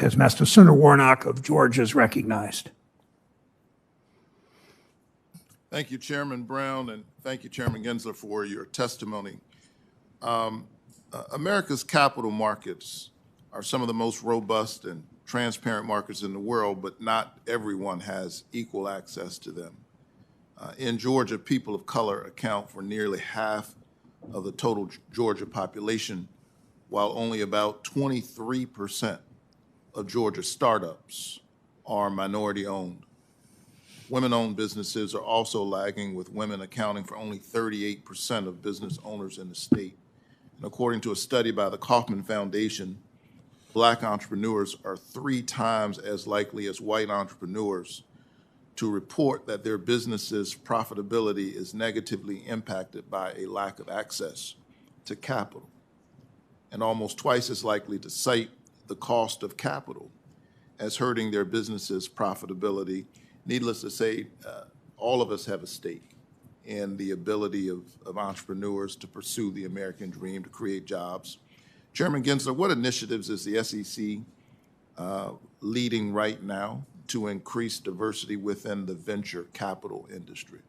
As Master Senator Warnock of Georgia is recognized. Thank you, Chairman Brown, and thank you, Chairman Gensler, for your testimony. America's capital markets are some of the most robust and transparent markets in the world, but not everyone has equal access to them. In Georgia, people of color account for nearly half of the total Georgia population, while only about 23% of Georgia startups are minority-owned. Women-owned businesses are also lagging, with women accounting for only 38% of business owners in the state. And according to a study by the Kauffman Foundation, Black entrepreneurs are 3 times as likely as white entrepreneurs to report that their business's profitability is negatively impacted by a lack of access to capital, and almost twice as likely to cite the cost of capital as hurting their business's profitability. Needless to say, all of us have a stake in the ability of entrepreneurs to pursue the American dream, to create jobs. Chairman Gensler, what initiatives is the SEC leading right now to increase diversity within the venture capital industry?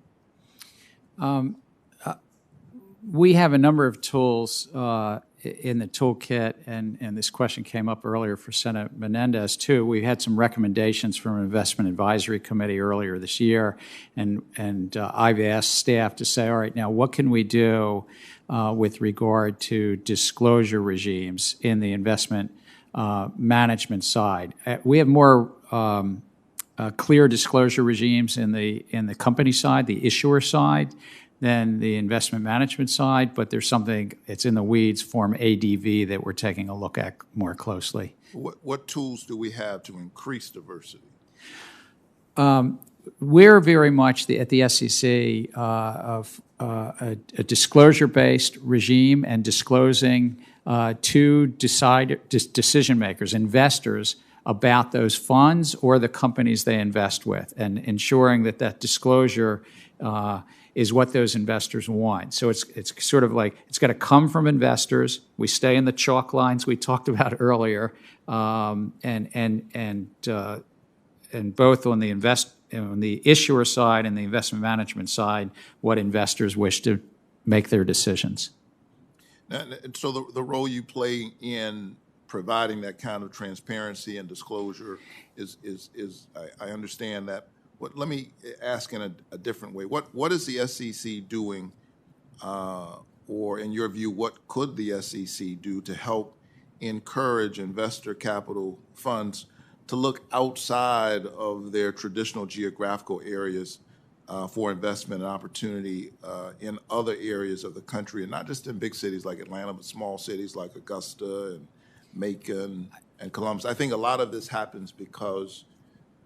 We have a number of tools in the toolkit, and this question came up earlier for Senator Menendez too. We had some recommendations from an investment advisory committee earlier this year, and I've asked staff to say, all right, now what can we do with regard to disclosure regimes in the investment management side? We have more clear disclosure regimes in the company side, the issuer side, than the investment management side, but there's something, it's in the weeds, Form ADV, that we're taking a look at more closely. What tools do we have to increase diversity? We're very much at the SEC of a disclosure-based regime, and disclosing to decision makers, investors, about those funds or the companies they invest with, and ensuring that that disclosure is what those investors want. So it's sort of like, it's got to come from investors. We stay in the chalk lines we talked about earlier, and both on the issuer side and the investment management side, what investors wish to make their decisions. So the role you play in providing that kind of transparency and disclosure is I understand that. Let me ask in a different way. What is the SEC doing, or in your view, what could the SEC do to help encourage investor capital funds to look outside of their traditional geographical areas for investment and opportunity in other areas of the country, and not just in big cities like Atlanta, but small cities like Augusta and Macon and Columbus? I think a lot of this happens because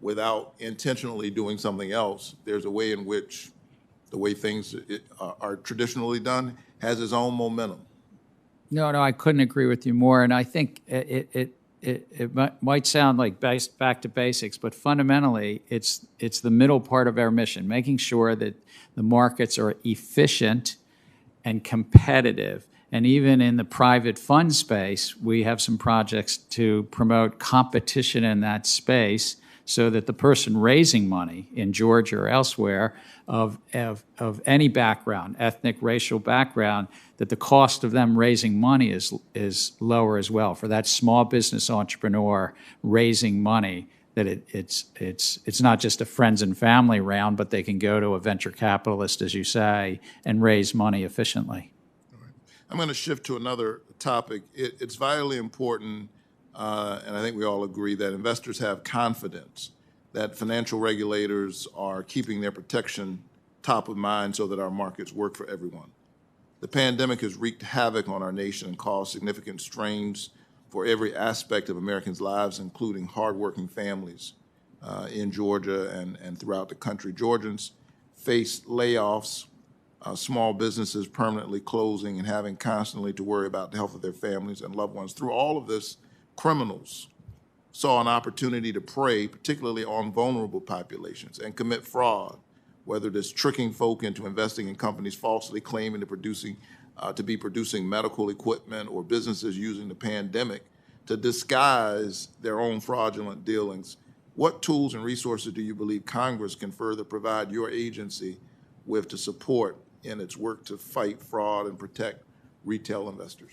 without intentionally doing something else, there's a way in which the way things are traditionally done has its own momentum. No, I couldn't agree with you more. And I think it might sound like back to basics, but fundamentally, it's the middle part of our mission, making sure that the markets are efficient and competitive. And even in the private fund space, we have some projects to promote competition in that space, so that the person raising money in Georgia or elsewhere of any background, ethnic, racial background, that the cost of them raising money is lower as well. For that small business entrepreneur raising money, that it's not just a friends and family round, but they can go to a venture capitalist, as you say, and raise money efficiently. All right. I'm going to shift to another topic. It's vitally important, and I think we all agree, that investors have confidence that financial regulators are keeping their protection top of mind so that our markets work for everyone. The pandemic has wreaked havoc on our nation and caused significant strains for every aspect of Americans' lives, including hardworking families in Georgia and throughout the country. Georgians face layoffs, small businesses permanently closing, and having constantly to worry about the health of their families and loved ones. Through all of this, criminals saw an opportunity to prey, particularly on vulnerable populations, and commit fraud, whether it is tricking folk into investing in companies falsely claiming to be producing medical equipment, or businesses using the pandemic to disguise their own fraudulent dealings. What tools and resources do you believe Congress can further provide your agency with to support in its work to fight fraud and protect retail investors?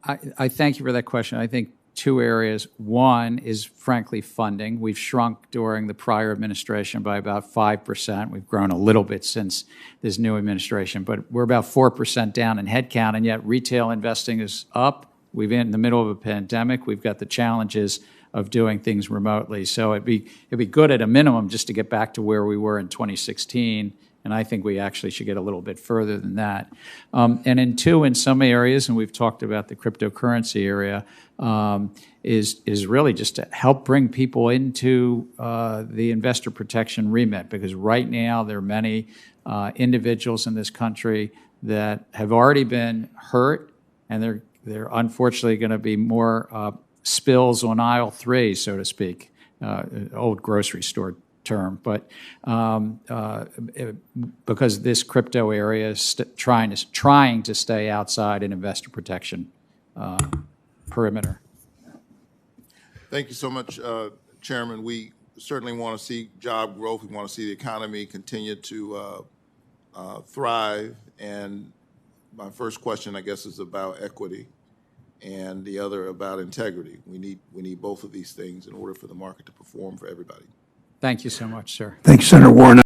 I thank you for that question. I think two areas. One is, frankly, funding. We've shrunk during the prior administration by about 5%. We've grown a little bit since this new administration, but we're about 4% down in headcount, and yet retail investing is up. We've been in the middle of a pandemic. We've got the challenges of doing things remotely. So it'd be good at a minimum just to get back to where we were in 2016. And I think we actually should get a little bit further than that. And in two, in some areas, and we've talked about the cryptocurrency area, is really just to help bring people into the investor protection remit. Because right now there are many individuals in this country that have already been hurt, and they're unfortunately going to be more spills on aisle 3, so to speak, old grocery store term, but because this crypto area is trying to stay outside an investor protection perimeter. Thank you so much, Chairman. We certainly want to see job growth. We want to see the economy continue to thrive. And my first question, I guess, is about equity, and the other about integrity. We need both of these things in order for the market to perform for everybody. Thank you so much, sir. Thank you, Senator Warnock.